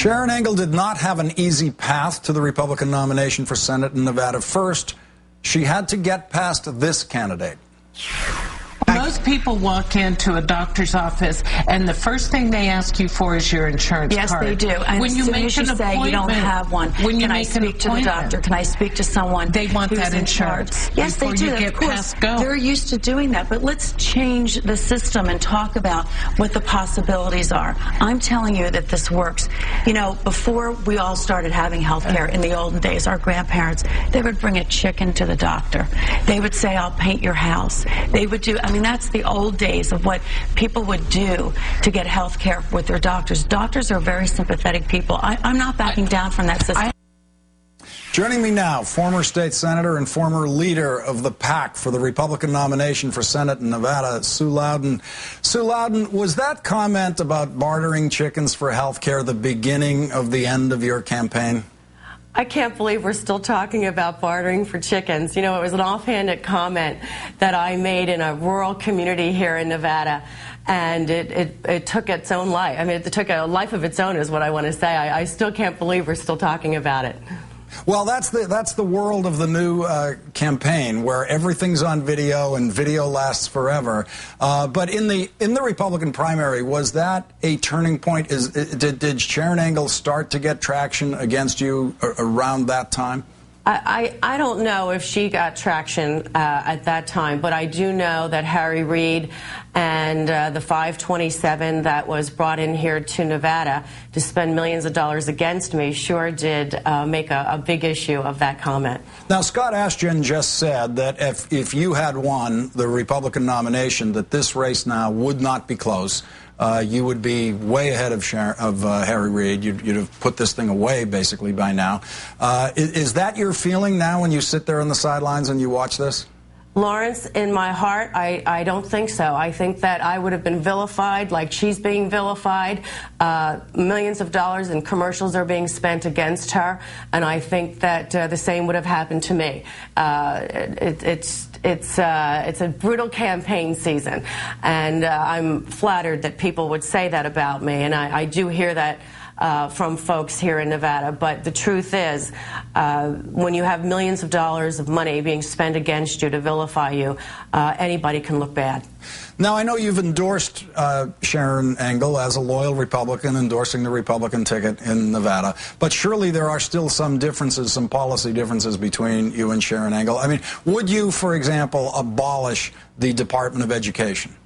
Sharron Angle did not have an easy path to the Republican nomination for Senate in Nevada. First, she had to get past this candidate. Most people walk into a doctor's office, and the first thing they ask you for is your insurance card. Yes, they do. And when you make an say you don't have one, when you can I speak to the doctor? Can I speak to someone? They want that insurance. Yes, they do. Of course, they're used to doing that. But let's change the system and talk about what the possibilities are. I'm telling you that this works. You know, before we all started having health care in the olden days, our grandparents, they would bring a chicken to the doctor. They would say, I'll paint your house. They would do, I mean, that's the old days of what people would do to get health care with their doctors. Doctors are very sympathetic people. I'm not backing down from that system. Joining me now, former state senator and former leader of the PAC for the Republican nomination for Senate in Nevada, Sue Lowden. Sue Lowden, was that comment about bartering chickens for health care the beginning of the end of your campaign? I can't believe we're still talking about bartering for chickens. You know, it was an offhanded comment that I made in a rural community here in Nevada, and it took its own life. I mean, it took a life of its own is what I want to say. I still can't believe we're still talking about it. Well, that's the world of the new campaign, where everything's on video and video lasts forever. But in the Republican primary, was that a turning point? Did Sharron Angle start to get traction against you around that time? I don't know if she got traction at that time, but I do know that Harry Reid and the 527 that was brought in here to Nevada to spend millions of dollars against me sure did make a big issue of that comment. Now, Scott Ashton just said that if you had won the Republican nomination, that this race now would not be close. You would be way ahead of Harry Reid. You'd have put this thing away, basically, by now. Is that your feeling now when you sit there on the sidelines and you watch this? Lawrence, in my heart, I don't think so. I think that I would have been vilified like she's being vilified. Millions of dollars in commercials are being spent against her, and I think that the same would have happened to me. It's a brutal campaign season, and I'm flattered that people would say that about me, and I do hear that from folks here in Nevada. But the truth is, when you have millions of dollars of money being spent against you to vilify you, anybody can look bad. Now, I know you've endorsed Sharron Angle as a loyal Republican, endorsing the Republican ticket in Nevada, but surely there are still some differences, some policy differences between you and Sharron Angle. I mean, would you, for example, abolish the Department of Education?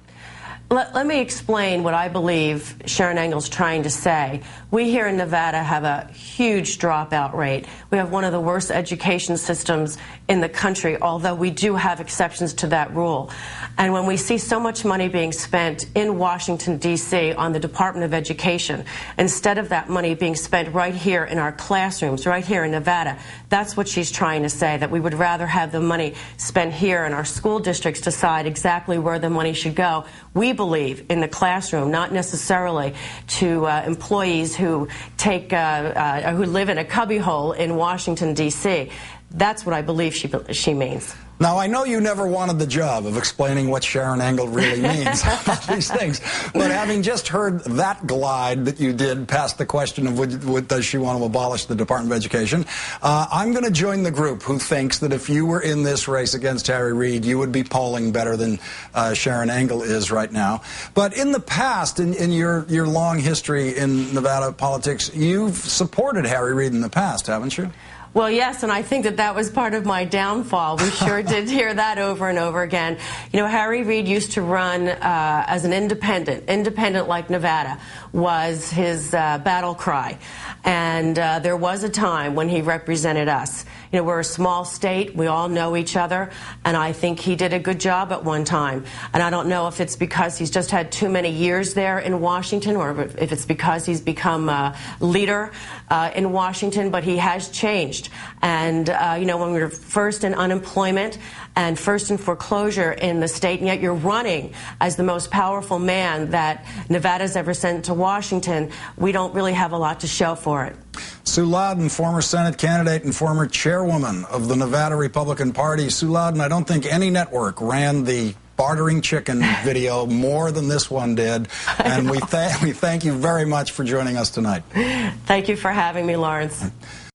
Let me explain what I believe Sharron Angle's trying to say. We here in Nevada have a huge dropout rate. We have one of the worst education systems in the country, although we do have exceptions to that rule. And when we see so much money being spent in Washington, D.C. on the Department of Education, instead of that money being spent right here in our classrooms, right here in Nevada, that's what she's trying to say, that we would rather have the money spent here and our school districts decide exactly where the money should go. We believe in the classroom, not necessarily to employees who who live in a cubbyhole in Washington, D.C. That's what I believe she means. Now, I know you never wanted the job of explaining what Sharron Angle really means about these things, but having just heard that glide that you did past the question of does she want to abolish the Department of Education, I'm going to join the group who thinks that if you were in this race against Harry Reid, you would be polling better than Sharron Angle is right now. But in the past, in your long history in Nevada politics, you've supported Harry Reid in the past, haven't you? Well, yes, and I think that was part of my downfall. We sure did hear that over and over again. You know, Harry Reid used to run as an independent like Nevada was his battle cry. And there was a time when he represented us. You know, we're a small state. We all know each other. And I think he did a good job at one time. And I don't know if it's because he's just had too many years there in Washington or if it's because he's become a leader in Washington, but he has changed. And, you know, when we were first in unemployment and first in foreclosure in the state, and yet you're running as the most powerful man that Nevada's ever sent to Washington, we don't really have a lot to show for it. Sue Lowden, former Senate candidate and former chairwoman of the Nevada Republican Party. Sue Lowden, I don't think any network ran the bartering chicken video more than this one did. And we thank you very much for joining us tonight. Thank you for having me, Lawrence.